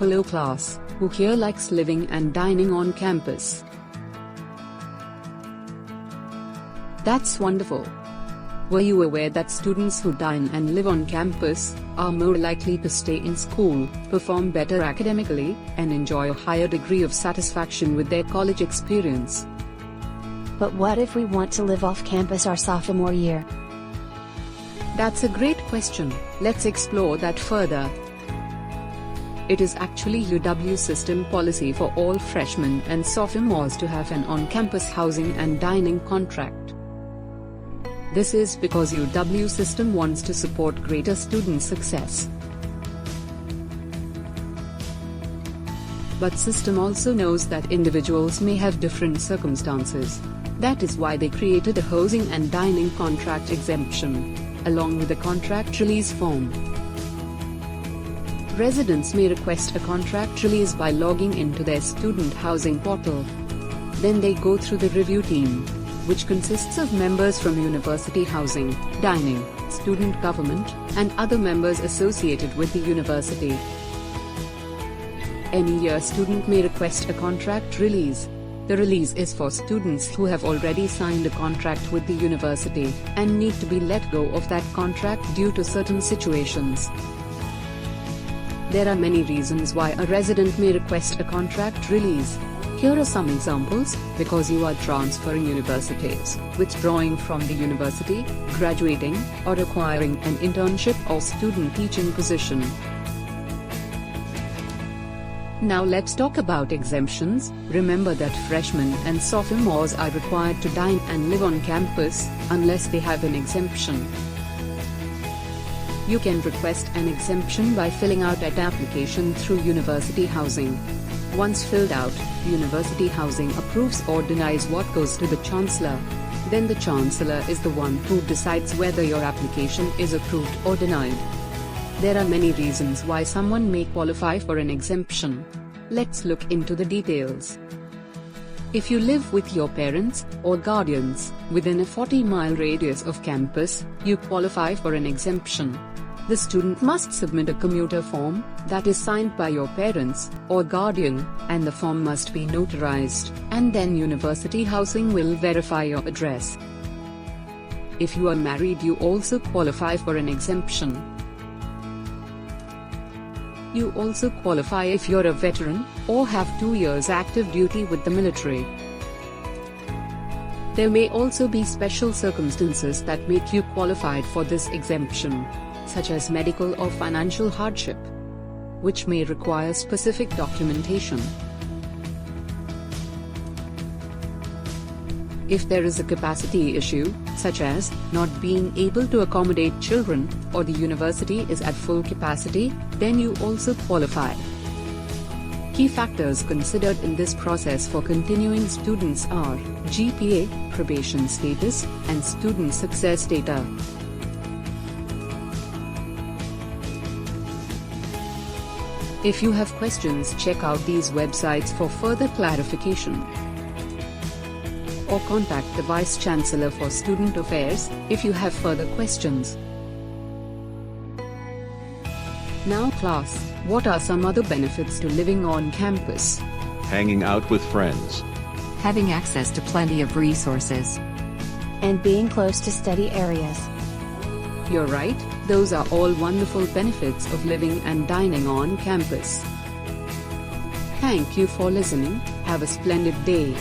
upper-low class, who here likes living and dining on campus. That's wonderful. Were you aware that students who dine and live on campus are more likely to stay in school, perform better academically, and enjoy a higher degree of satisfaction with their college experience? But what if we want to live off campus our sophomore year? That's a great question. Let's explore that further. It is actually UW system policy for all freshmen and sophomores to have an on-campus housing and dining contract. This is because UW system wants to support greater student success. But system also knows that individuals may have different circumstances. That is why they created a housing and dining contract exemption, along with a contract release form. Residents may request a contract release by logging into their student housing portal. Then they go through the review team, which consists of members from university housing, dining, student government, and other members associated with the university. Any year student may request a contract release. The release is for students who have already signed a contract with the university, and need to be let go of that contract due to certain situations. There are many reasons why a resident may request a contract release. Here are some examples: because you are transferring universities, withdrawing from the university, graduating, or acquiring an internship or student teaching position. Now let's talk about exemptions. Remember that freshmen and sophomores are required to dine and live on campus, unless they have an exemption. You can request an exemption by filling out an application through university housing. Once filled out, university housing approves or denies what goes to the chancellor. Then the chancellor is the one who decides whether your application is approved or denied. There are many reasons why someone may qualify for an exemption. Let's look into the details. If you live with your parents or guardians within a 40-mile radius of campus, you qualify for an exemption. The student must submit a commuter form that is signed by your parents or guardian, and the form must be notarized, and then university housing will verify your address. If you are married, you also qualify for an exemption. You also qualify if you're a veteran or have 2 years active duty with the military. There may also be special circumstances that make you qualified for this exemption, such as medical or financial hardship, which may require specific documentation. If there is a capacity issue, such as not being able to accommodate children, or the university is at full capacity, then you also qualify. Key factors considered in this process for continuing students are GPA, probation status, and student success data. If you have questions, check out these websites for further clarification. Or contact the Vice Chancellor for Student Affairs if you have further questions. Now class, what are some other benefits to living on campus? Hanging out with friends. Having access to plenty of resources. And being close to study areas. You're right, those are all wonderful benefits of living and dining on campus. Thank you for listening. Have a splendid day.